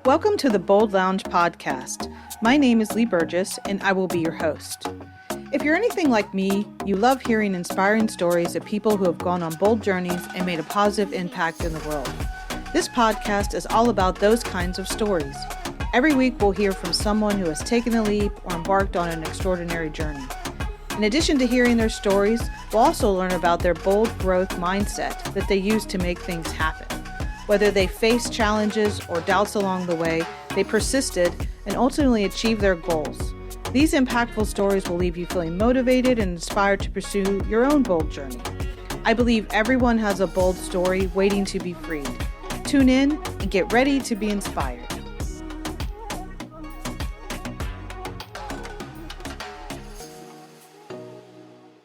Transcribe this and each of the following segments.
Welcome to the Bold Lounge podcast. My name is Lee Burgess, and I will be your host. If you're anything like me, you love hearing inspiring stories of people who have gone on bold journeys and made a positive impact in the world. This podcast is all about those kinds of stories. Every week, we'll hear from someone who has taken the leap or embarked on an extraordinary journey. In addition to hearing their stories, we'll also learn about their bold growth mindset that they use to make things happen. Whether they faced challenges or doubts along the way, they persisted and ultimately achieved their goals. These impactful stories will leave you feeling motivated and inspired to pursue your own bold journey. I believe everyone has a bold story waiting to be freed. Tune in and get ready to be inspired.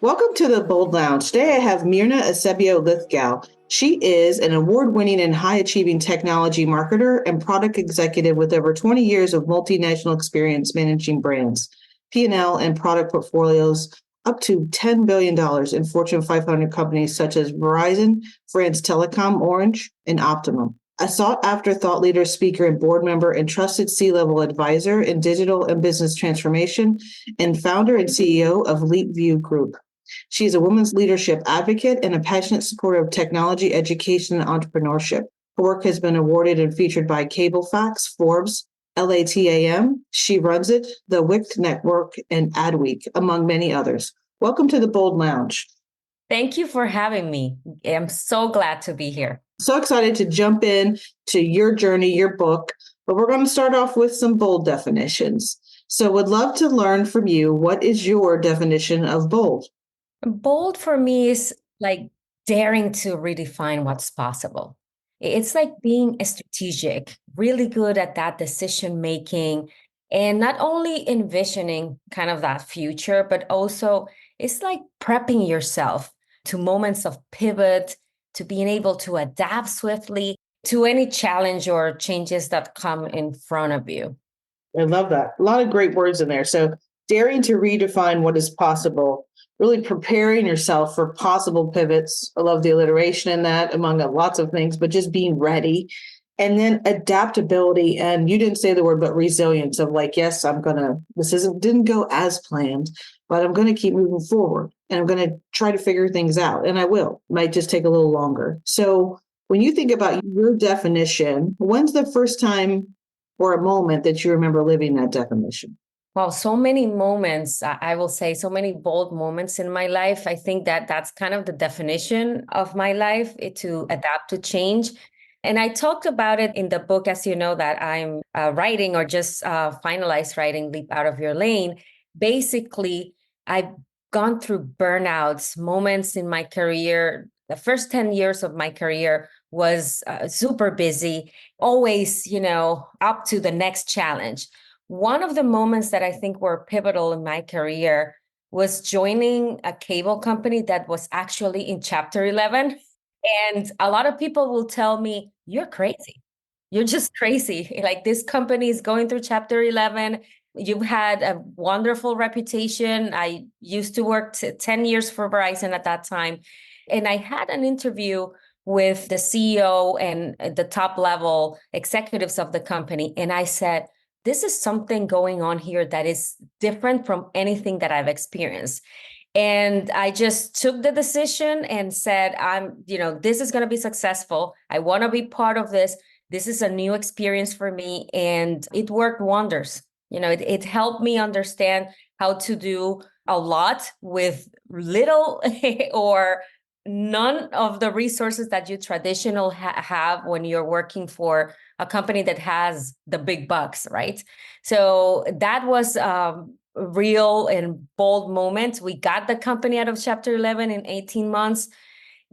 Welcome to the Bold Lounge. Today I have Mirna Eusebio Lithgow. She is an award-winning and high-achieving technology marketer and product executive with over 20 years of multinational experience managing brands, P&L, and product portfolios up to $10 billion in Fortune 500 companies such as Verizon, France Telecom, Orange, and Optimum. A sought-after thought leader, speaker, and board member and trusted C-level advisor in digital and business transformation, and founder and CEO of LeapView Group. She is a women's leadership advocate and a passionate supporter of technology, education, and entrepreneurship. Her work has been awarded and featured by Cablefax, Forbes, LATAM, She Runs It, The Wicked Network, and Adweek, among many others. Welcome to the Bold Lounge. Thank you for having me. I'm so glad to be here. So excited to jump in to your journey, your book, but we're going to start off with some bold definitions. So would love to learn from you, what is your definition of bold? Bold for me is like daring to redefine what's possible. It's like being strategic, really good at that decision making, and not only envisioning kind of that future, but also it's like prepping yourself to moments of pivot, to being able to adapt swiftly to any challenge or changes that come in front of you. I love that. A lot of great words in there. So daring to redefine what is possible, really preparing yourself for possible pivots. I love the alliteration in that, among lots of things, but just being ready. And then adaptability. And you didn't say the word, but resilience of like, yes, didn't go as planned, but I'm going to keep moving forward and I'm going to try to figure things out. And I will. It might just take a little longer. So when you think about your definition, when's the first time or a moment that you remember living that definition? Well, so many moments, I will say, so many bold moments in my life. I think that that's kind of the definition of my life, to adapt to change. And I talked about it in the book, as you know, that I'm writing or just finalized writing, Leap Out of Your Lane. Basically, I've gone through burnouts, moments in my career. The first 10 years of my career was super busy, always, up to the next challenge. One of the moments that I think were pivotal in my career was joining a cable company that was actually in Chapter 11. And a lot of people will tell me, you're crazy. You're just crazy. Like, this company is going through Chapter 11. You've had a wonderful reputation. I used to work 10 years for Verizon at that time. And I had an interview with the CEO and the top level executives of the company. And I said, this is something going on here that is different from anything that I've experienced. And I just took the decision and said, this is going to be successful. I want to be part of this. This is a new experience for me. And it worked wonders. It helped me understand how to do a lot with little or none of the resources that you traditionally have when you're working for a company that has the big bucks, right? So that was a real and bold moment. We got the company out of Chapter 11 in 18 months.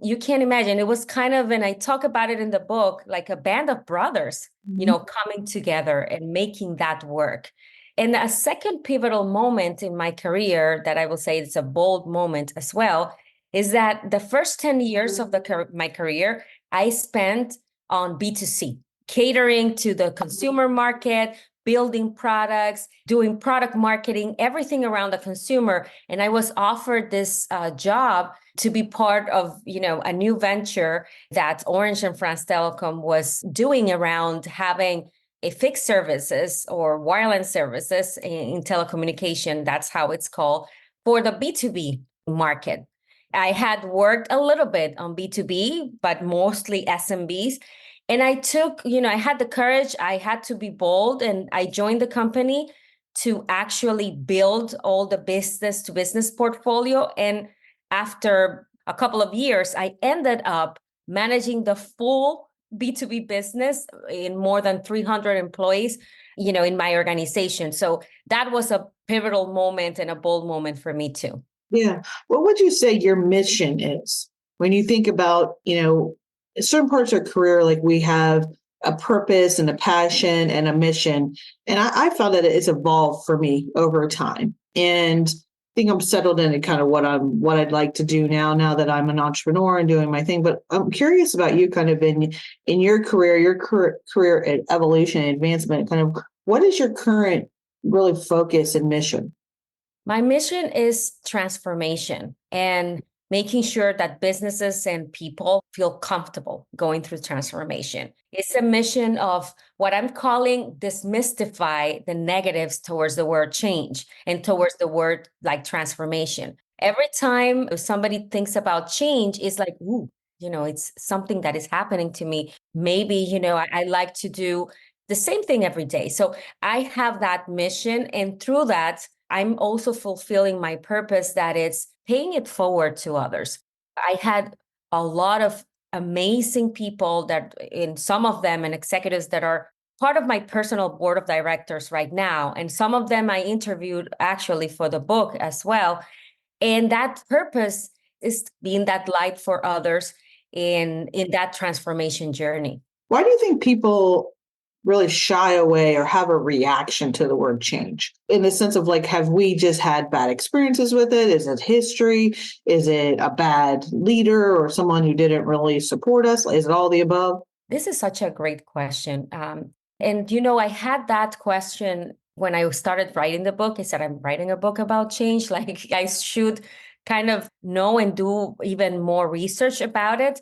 You can't imagine. It was kind of, and I talk about it in the book, like a band of brothers, coming together and making that work. And a second pivotal moment in my career that I will say it's a bold moment as well is that the first 10 years of my career, I spent on B2C, catering to the consumer market, building products, doing product marketing, everything around the consumer. And I was offered this job to be part of, a new venture that Orange and France Telecom was doing around having a fixed services or wireless services in telecommunication. That's how it's called, for the B2B market. I had worked a little bit on B2B, but mostly SMBs. And I took, I had the courage, I had to be bold, and I joined the company to actually build all the business to business portfolio. And after a couple of years, I ended up managing the full B2B business in more than 300 employees, in my organization. So that was a pivotal moment and a bold moment for me too. Yeah. What would you say your mission is when you think about, certain parts of our career, like we have a purpose and a passion and a mission. And I found that it's evolved for me over time. And I think I'm settled into kind of what I'd like to do now that I'm an entrepreneur and doing my thing. But I'm curious about you kind of in your career evolution and advancement, kind of what is your current really focus and mission? My mission is transformation and making sure that businesses and people feel comfortable going through transformation. It's a mission of what I'm calling demystify the negatives towards the word change and towards the word like transformation. Every time somebody thinks about change, it's like, ooh, it's something that is happening to me. Maybe, I like to do the same thing every day. So I have that mission. And through that, I'm also fulfilling my purpose, that it's paying it forward to others. I had a lot of amazing people that, in some of them, and executives that are part of my personal board of directors right now. And some of them I interviewed actually for the book as well. And that purpose is being that light for others in that transformation journey. Why do you think people really shy away or have a reaction to the word change, in the sense of like, have we just had bad experiences with it? Is it history? Is it a bad leader or someone who didn't really support us? Is it all the above? This is such a great question. And I had that question when I started writing the book. I said, I'm writing a book about change. Like, I should kind of know and do even more research about it.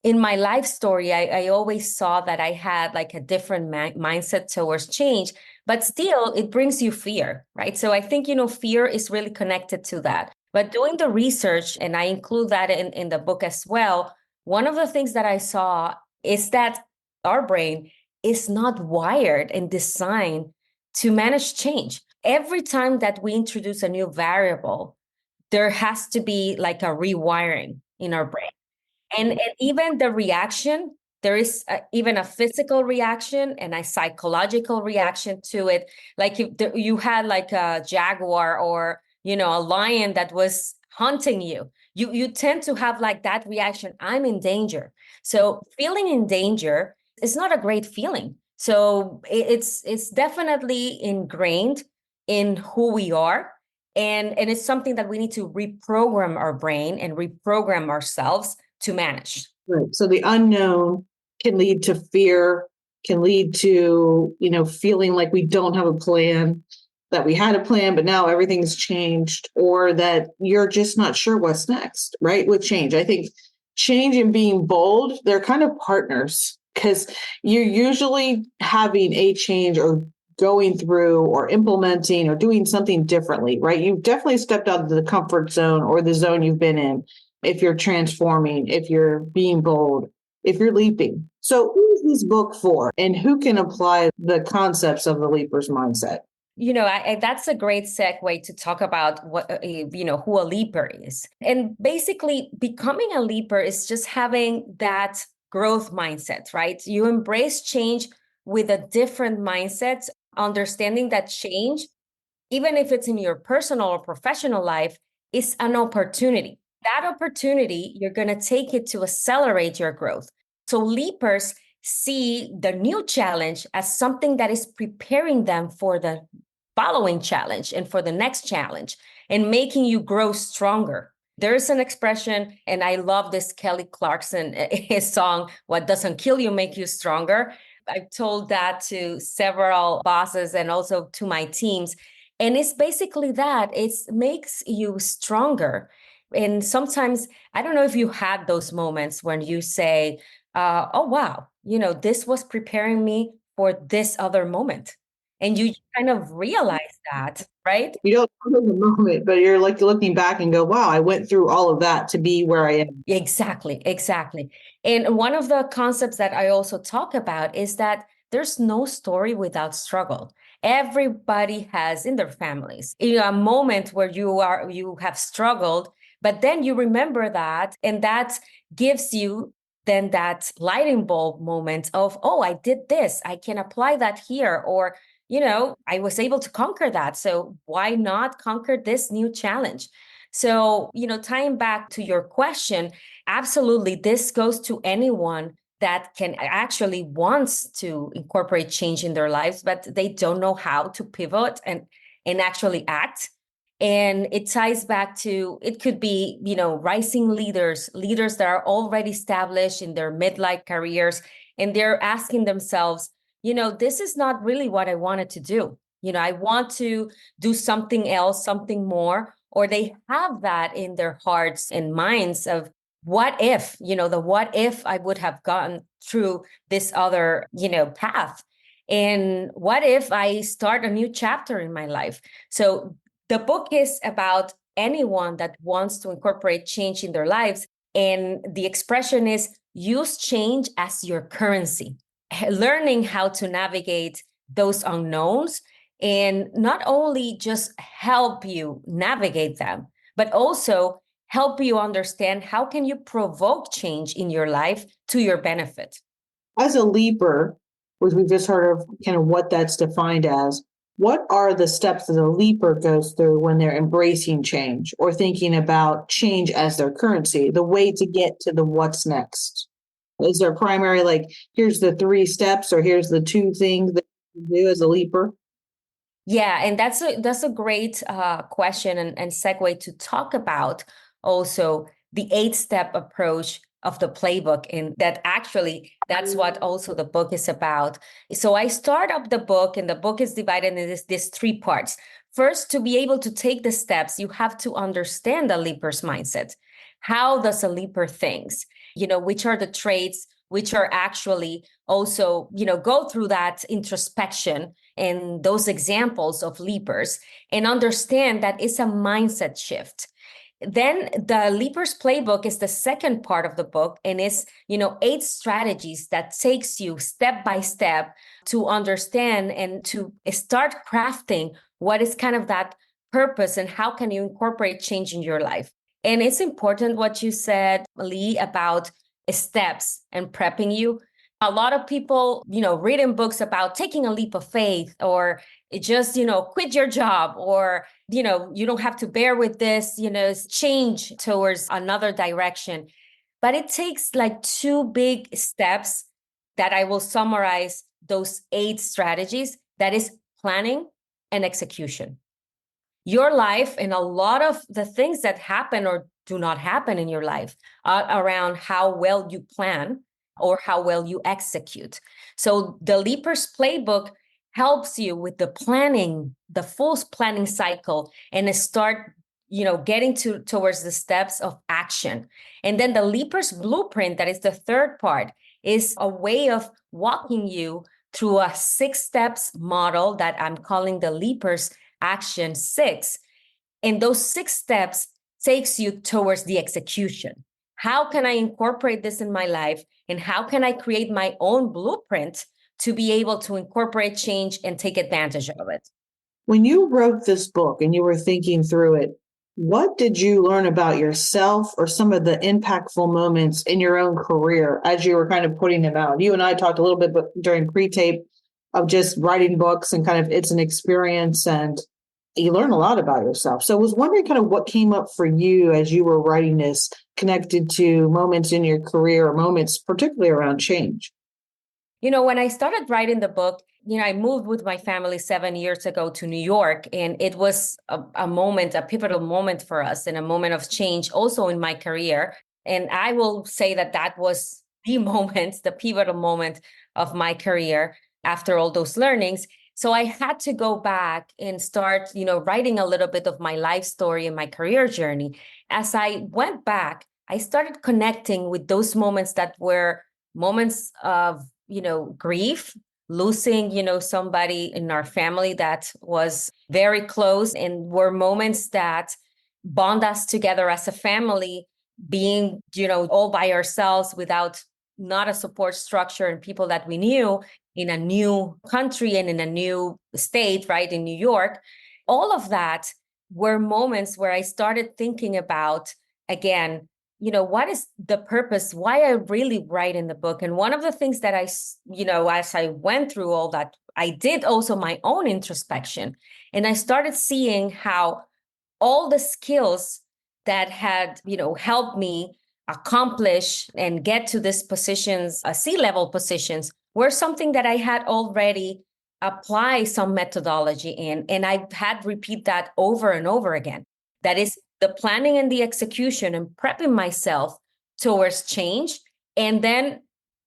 In my life story, I always saw that I had like a different mindset towards change, but still it brings you fear, right? So I think, fear is really connected to that. But doing the research, and I include that in the book as well, one of the things that I saw is that our brain is not wired and designed to manage change. Every time that we introduce a new variable, there has to be like a rewiring in our brain. And even the reaction, there is even a physical reaction and a psychological reaction to it. Like if you had like a jaguar or, a lion that was hunting you, you tend to have like that reaction. I'm in danger. So feeling in danger is not a great feeling. So it's definitely ingrained in who we are. And it's something that we need to reprogram our brain and reprogram ourselves to manage. Right. So the unknown can lead to fear, can lead to, feeling like we don't have a plan, that we had a plan, but now everything's changed, or that you're just not sure what's next, right? With change. I think change and being bold, they're kind of partners, because you're usually having a change or going through or implementing or doing something differently, right? You've definitely stepped out of the comfort zone or the zone you've been in. If you're transforming, if you're being bold, if you're leaping. So who is this book for, and who can apply the concepts of the leaper's mindset? That's a great segue to talk about who a leaper is. And basically, becoming a leaper is just having that growth mindset, right? You embrace change with a different mindset, understanding that change, even if it's in your personal or professional life, is an opportunity. That opportunity, you're going to take it to accelerate your growth. So leapers see the new challenge as something that is preparing them for the following challenge and for the next challenge and making you grow stronger. There's an expression, and I love this Kelly Clarkson his song, "What doesn't kill you make you stronger." I've told that to several bosses and also to my teams. And it's basically that it makes you stronger. And sometimes, I don't know if you had those moments when you say, oh, wow, this was preparing me for this other moment. And you kind of realize that, right? You don't know in the moment, but you're like looking back and go, wow, I went through all of that to be where I am. Exactly, exactly. And one of the concepts that I also talk about is that there's no story without struggle. Everybody has in their families, a moment where you have struggled, but then you remember that, and that gives you then that lighting bulb moment of, oh, I did this, I can apply that here, or I was able to conquer that. So why not conquer this new challenge? So, tying back to your question, absolutely, this goes to anyone that can actually wants to incorporate change in their lives, but they don't know how to pivot and actually act. And it ties back to, it could be, rising leaders that are already established in their midlife careers, and they're asking themselves, this is not really what I wanted to do. I want to do something else, something more, or they have that in their hearts and minds of, what if, the what if I would have gone through this other, path? And what if I start a new chapter in my life? So the book is about anyone that wants to incorporate change in their lives. And the expression is, use change as your currency, learning how to navigate those unknowns, and not only just help you navigate them, but also help you understand how can you provoke change in your life to your benefit. As a leaper, which we've just heard of kind of what that's defined as, what are the steps that a leaper goes through when they're embracing change or thinking about change as their currency, the way to get to the what's next? Is there primary, like, here's the 3 steps or here's the 2 things that you do as a leaper? Yeah, and that's a great question and segue to talk about also the 8-step approach of the playbook, and that actually that's what also the book is about. So I start up the book, and the book is divided into these 3 parts. First, to be able to take the steps, you have to understand the leaper's mindset. How does a leaper thinks? Which are the traits, which are actually also, go through that introspection and those examples of leapers, and understand that it's a mindset shift. Then the Leapers Playbook is the second part of the book, and it's 8 strategies that takes you step by step to understand and to start crafting what is kind of that purpose and how can you incorporate change in your life. And it's important what you said, Lee, about steps and prepping you. A lot of people, reading books about taking a leap of faith, or just, quit your job, or, you don't have to bear with this, change towards another direction. But it takes like 2 big steps that I will summarize those 8 strategies. That is planning and execution. Your life and a lot of the things that happen or do not happen in your life are around how well you plan or how well you execute. So the Leapers Playbook helps you with the planning, the full planning cycle, and start, getting towards the steps of action. And then the Leapers Blueprint, that is the third part, is a way of walking you through a 6 steps model that I'm calling the Leapers Action 6. And those 6 steps takes you towards the execution. How can I incorporate this in my life? And how can I create my own blueprint to be able to incorporate change and take advantage of it? When you wrote this book and you were thinking through it, what did you learn about yourself or some of the impactful moments in your own career as you were kind of putting them out? You and I talked a little bit during pre-tape of just writing books and kind of it's an experience and you learn a lot about yourself. So I was wondering kind of what came up for you as you were writing this connected to moments in your career or moments particularly around change. When I started writing the book, I moved with my family 7 years ago to New York, and it was a moment, a pivotal moment for us, and a moment of change also in my career. And I will say that that was the moment, the pivotal moment of my career after all those learnings. So I had to go back and start, writing a little bit of my life story and my career journey. As I went back, I started connecting with those moments that were moments of grief, losing, somebody in our family that was very close, and were moments that bond us together as a family, being, all by ourselves without not a support structure and people that we knew in a new country and in a new state, right, in New York. All of that were moments where I started thinking about, again, what is the purpose, why I really write in the book. And one of the things that as I went through all that, I did also my own introspection. And I started seeing how all the skills that had, helped me accomplish and get to these positions, C-level positions, were something that I had already applied some methodology in. And I had repeat that over and over again. That is the planning and the execution and prepping myself towards change, and then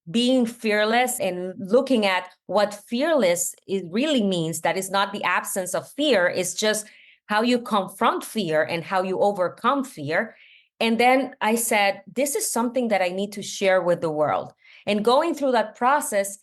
being fearless and looking at what fearless it really means. That is not the absence of fear, it's just how you confront fear and how you overcome fear. And then I said, this is something that I need to share with the world. And going through that process,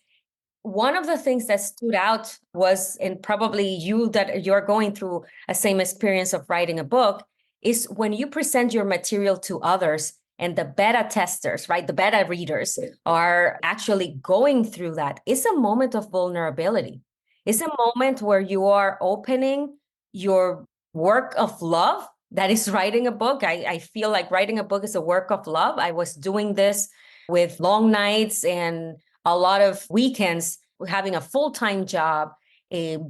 one of the things that stood out was, and probably you're going through a same experience of writing a book, is when you present your material to others and the beta testers, right, the beta readers are actually going through that. It's a moment of vulnerability. It's a moment where you are opening your work of love. That is writing a book. I feel like writing a book is a work of love. I was doing this with long nights and a lot of weekends, having a full-time job,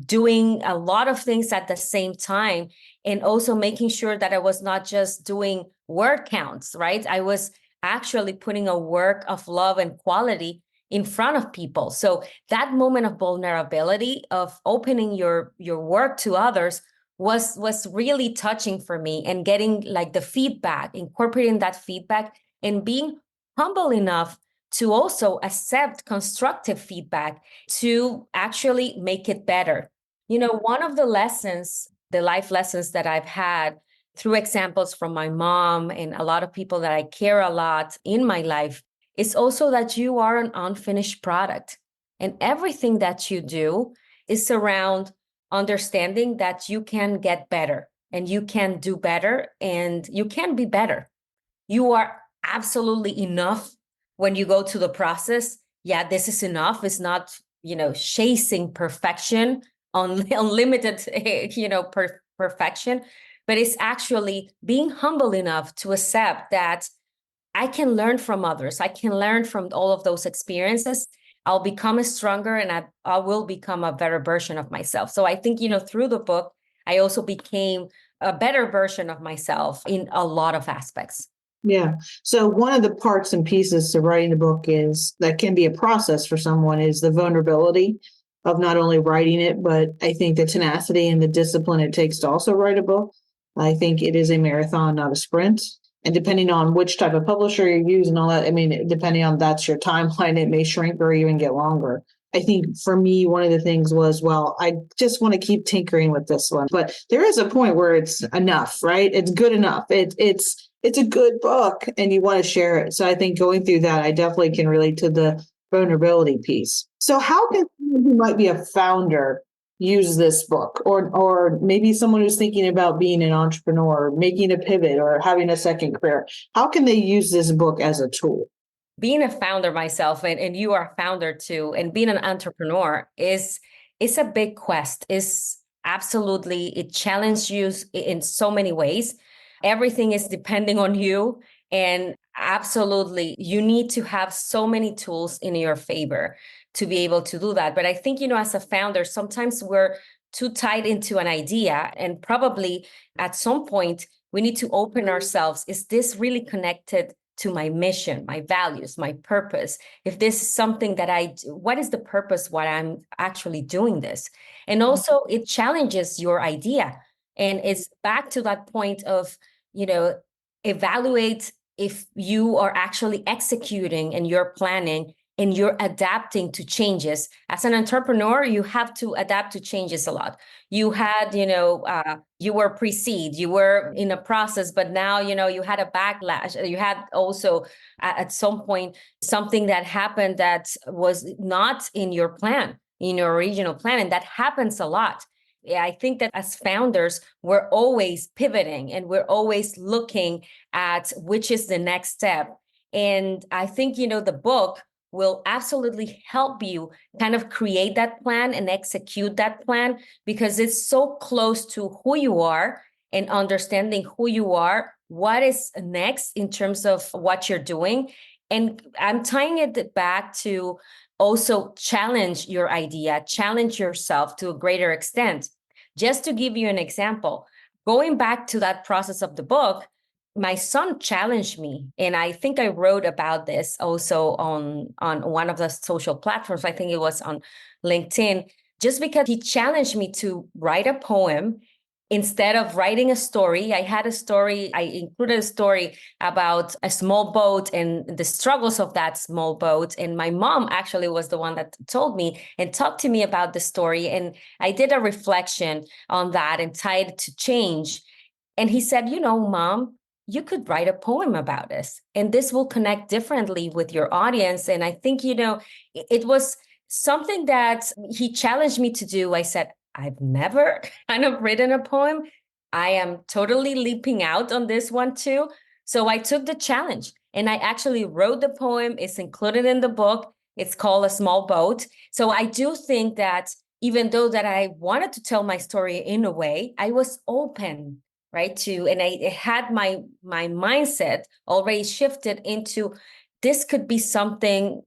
doing a lot of things at the same time, and also making sure that I was not just doing word counts, right? I was actually putting a work of love and quality in front of people. So that moment of vulnerability, of opening your work to others, was really touching for me, and getting like the feedback, incorporating that feedback, and being humble enough to also accept constructive feedback to actually make it better. One of the lessons, the life lessons that I've had through examples from my mom and a lot of people that I care a lot in my life, is also that you are an unfinished product. And everything that you do is around understanding that you can get better and you can do better and you can be better. You are absolutely enough when you go to the process. Yeah, this is enough. It's not, chasing perfection, unlimited, perfection, but it's actually being humble enough to accept that I can learn from others. I can learn from all of those experiences. I'll become stronger, and I will become a better version of myself. So I think, through the book, I also became a better version of myself in a lot of aspects. Yeah. So one of the parts and pieces to writing the book is that can be a process for someone is the vulnerability of not only writing it, but I think the tenacity and the discipline it takes to also write a book. I think it is a marathon, not a sprint. And depending on which type of publisher you use and all that, I mean, depending on that's your timeline, it may shrink or even get longer. I think for me, one of the things was, well, I just want to keep tinkering with this one. But there is a point where it's enough, right? It's good enough. It's a good book and you want to share it. So I think going through that, I definitely can relate to the vulnerability piece. So how can someone who might be a founder use this book, or maybe someone who's thinking about being an entrepreneur, making a pivot or having a second career? How can they use this book as a tool? Being a founder myself, and you are a founder too, and being an entrepreneur is a big quest. Is absolutely, it challenges you in so many ways. Everything is depending on you, and absolutely you need to have so many tools in your favor to be able to do that. But I think, as a founder, sometimes we're too tied into an idea, and probably at some point we need to open ourselves. Is this really connected to my mission, my values, my purpose? If this is something that what is the purpose, why I'm actually doing this? And also it challenges your idea. And it's back to that point of, evaluate if you are actually executing and you're planning and you're adapting to changes. As an entrepreneur, you have to adapt to changes a lot. You had, you were pre-seed, you were in a process, but now, you had a backlash. You had also at some point something that happened that was not in your plan. in your original plan. And that happens a lot. Yeah, I think that as founders, we're always pivoting and we're always looking at which is the next step. And I think, the book will absolutely help you kind of create that plan and execute that plan, because it's so close to who you are and understanding who you are, what is next in terms of what you're doing. And I'm tying it back to also challenge your idea, challenge yourself to a greater extent. Just to give you an example, going back to that process of the book, my son challenged me, and I think I wrote about this also on one of the social platforms. I think it was on LinkedIn, just because he challenged me to write a poem instead of writing a story. I included a story about a small boat and the struggles of that small boat. And my mom actually was the one that told me and talked to me about the story. And I did a reflection on that and tied it to change. And he said, Mom, you could write a poem about this, and this will connect differently with your audience. And I think, it was something that he challenged me to do. I said, I've never kind of written a poem. I am totally leaping out on this one too. So I took the challenge and I actually wrote the poem. It's included in the book. It's called A Small Boat. So I do think that even though that I wanted to tell my story in a way, I was open, right, and I had my mindset already shifted into, this could be something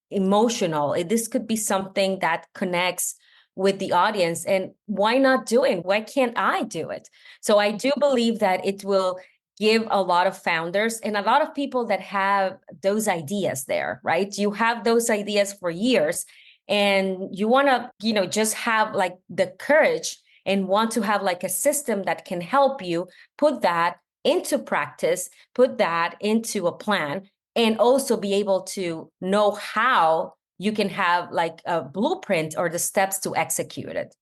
emotional. This could be something that connects with the audience. And why not do it? Why can't I do it? So I do believe that it will give a lot of founders and a lot of people that have those ideas there, right? You have those ideas for years and you want to, just have like the courage and want to have like a system that can help you put that into practice, put that into a plan, and also be able to know how you can have like a blueprint or the steps to execute it.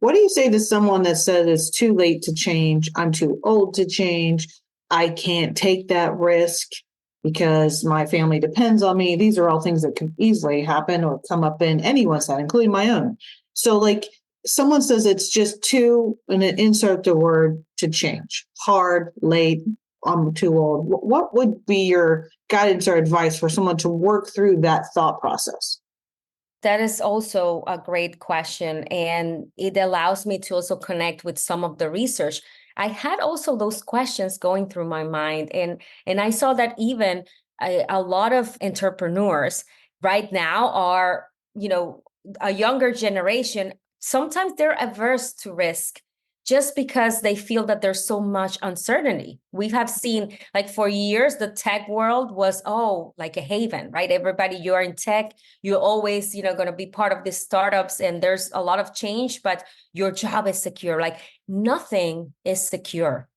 What do you say to someone that said it's too late to change? I'm too old to change. I can't take that risk because my family depends on me. These are all things that can easily happen or come up in anyone's head, including my own. So, like, someone says it's just too, and then insert the word to change, hard, late, I'm too old. What would be your guidance or advice for someone to work through that thought process? That is also a great question. And it allows me to also connect with some of the research. I had also those questions going through my mind. And I saw that even a lot of entrepreneurs right now are, a younger generation, sometimes they're averse to risk just because they feel that there's so much uncertainty. We have seen, like, for years, the tech world was, like a haven, right? Everybody, you're in tech, you're always, going to be part of these startups and there's a lot of change, but your job is secure. Like, nothing is secure.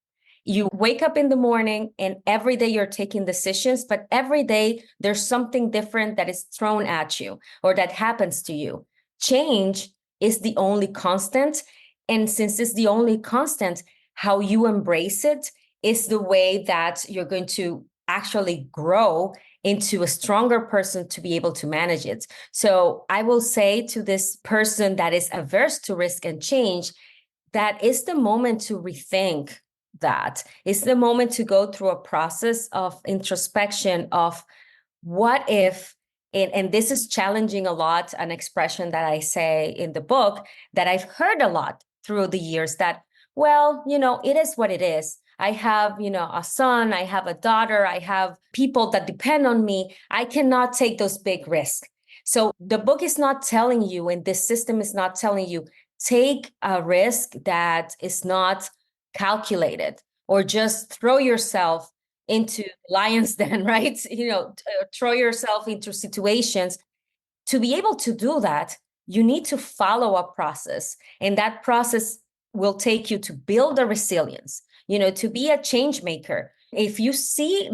You wake up in the morning and every day you're taking decisions, but every day there's something different that is thrown at you or that happens to you. Change is the only constant. And since it's the only constant, how you embrace it is the way that you're going to actually grow into a stronger person to be able to manage it. So I will say to this person that is averse to risk and change, that is the moment to rethink that. It's the moment to go through a process of introspection of what if, and this is challenging a lot, an expression that I say in the book that I've heard a lot through the years, that, well, it is what it is. I have, a son, I have a daughter, I have people that depend on me. I cannot take those big risks. So the book is not telling you, and this system is not telling you, take a risk that is not calculated, or just throw yourself into lion's den, right? Throw yourself into situations. To be able to do that, you need to follow a process, and that process will take you to build a resilience, to be a change maker. If you see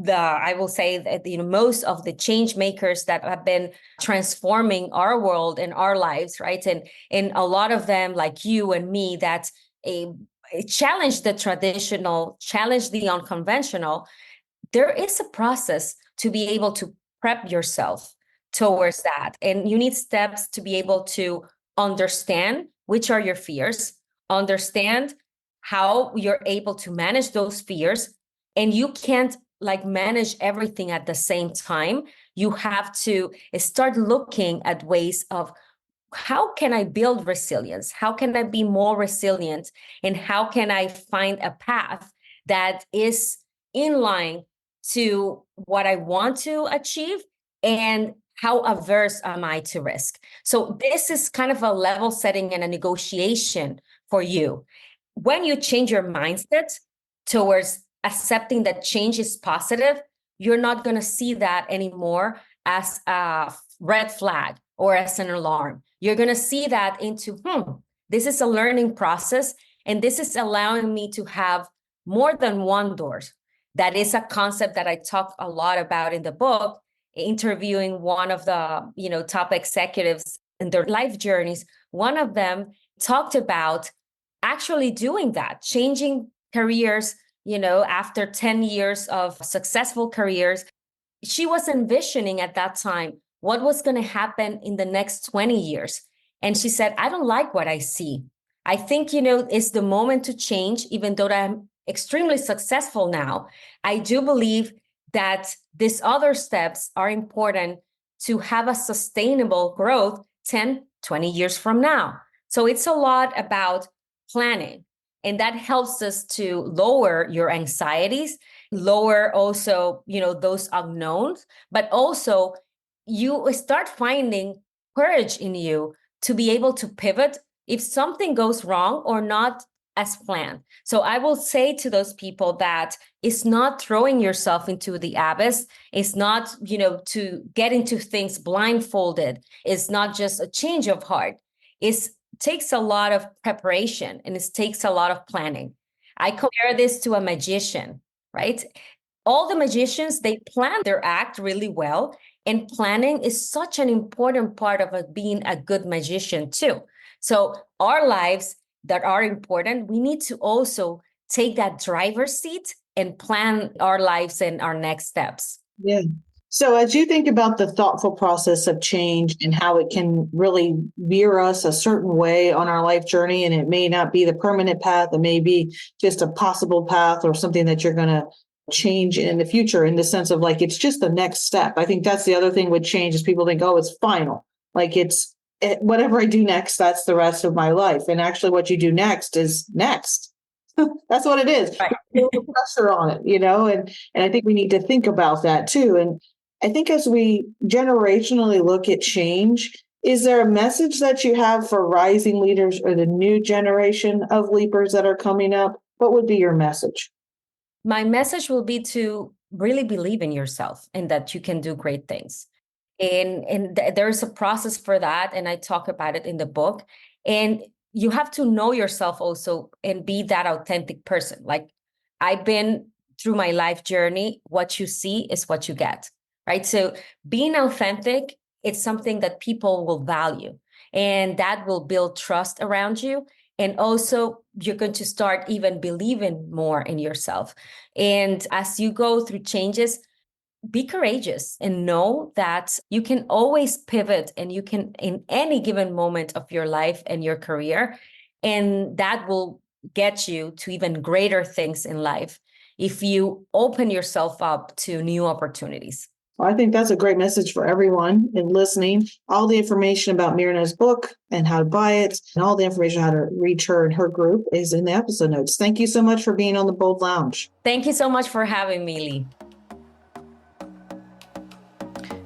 I will say that, most of the change makers that have been transforming our world and our lives, right? And a lot of them, like you and me, that a challenge the traditional, challenge the unconventional. There is a process to be able to prep yourself, towards that. And you need steps to be able to understand which are your fears, understand how you're able to manage those fears. And you can't like manage everything at the same time. You have to start looking at ways of how can I build resilience? How can I be more resilient? And how can I find a path that is in line to what I want to achieve? And how averse am I to risk? So this is kind of a level setting and a negotiation for you. When you change your mindset towards accepting that change is positive, you're not going to see that anymore as a red flag or as an alarm. You're going to see that into, this is a learning process, and this is allowing me to have more than one door. That is a concept that I talk a lot about in the book, interviewing one of the top executives in their life journeys. One of them talked about actually doing that, changing careers, after 10 years of successful careers. She was envisioning at that time what was going to happen in the next 20 years. And she said, I don't like what I see. I think, it's the moment to change, even though I'm extremely successful now. I do believe that these other steps are important to have a sustainable growth 10, 20 years from now. So it's a lot about planning. And that helps us to lower your anxieties, lower also, those unknowns, but also you start finding courage in you to be able to pivot if something goes wrong or not as planned. So I will say to those people that it's not throwing yourself into the abyss. It's not, to get into things blindfolded. It's not just a change of heart. It takes a lot of preparation and it takes a lot of planning. I compare this to a magician, right? All the magicians, they plan their act really well. And planning is such an important part of being a good magician too. So our lives that are important, we need to also take that driver's seat and plan our lives and our next steps. Yeah. So as you think about the thoughtful process of change and how it can really veer us a certain way on our life journey, and it may not be the permanent path, it may be just a possible path or something that you're going to change in the future, in the sense of like, it's just the next step. I think that's the other thing with change is people think, oh, it's final. Like whatever I do next, that's the rest of my life. And actually what you do next is next. That's what it is. Right. Pressure on it, and I think we need to think about that too. And I think as we generationally look at change, is there a message that you have for rising leaders or the new generation of leapers that are coming up? What would be your message? My message will be to really believe in yourself and that you can do great things. And there's a process for that. And I talk about it in the book. And you have to know yourself also and be that authentic person. Like I've been through my life journey, what you see is what you get, right? So being authentic, it's something that people will value and that will build trust around you. And also you're going to start even believing more in yourself. And as you go through changes, be courageous and know that you can always pivot and you can in any given moment of your life and your career. And that will get you to even greater things in life if you open yourself up to new opportunities. Well, I think that's a great message for everyone in listening. All the information about Mirna's book and how to buy it and all the information how to reach her and her group is in the episode notes. Thank you so much for being on the Bold Lounge. Thank you so much for having me, Lee.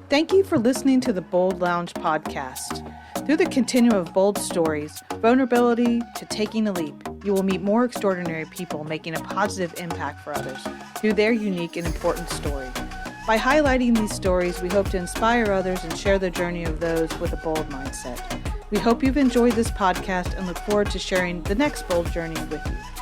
Thank you for listening to the Bold Lounge podcast. Through the continuum of bold stories, vulnerability to taking a leap, you will meet more extraordinary people making a positive impact for others through their unique and important story. By highlighting these stories, we hope to inspire others and share the journey of those with a bold mindset. We hope you've enjoyed this podcast and look forward to sharing the next bold journey with you.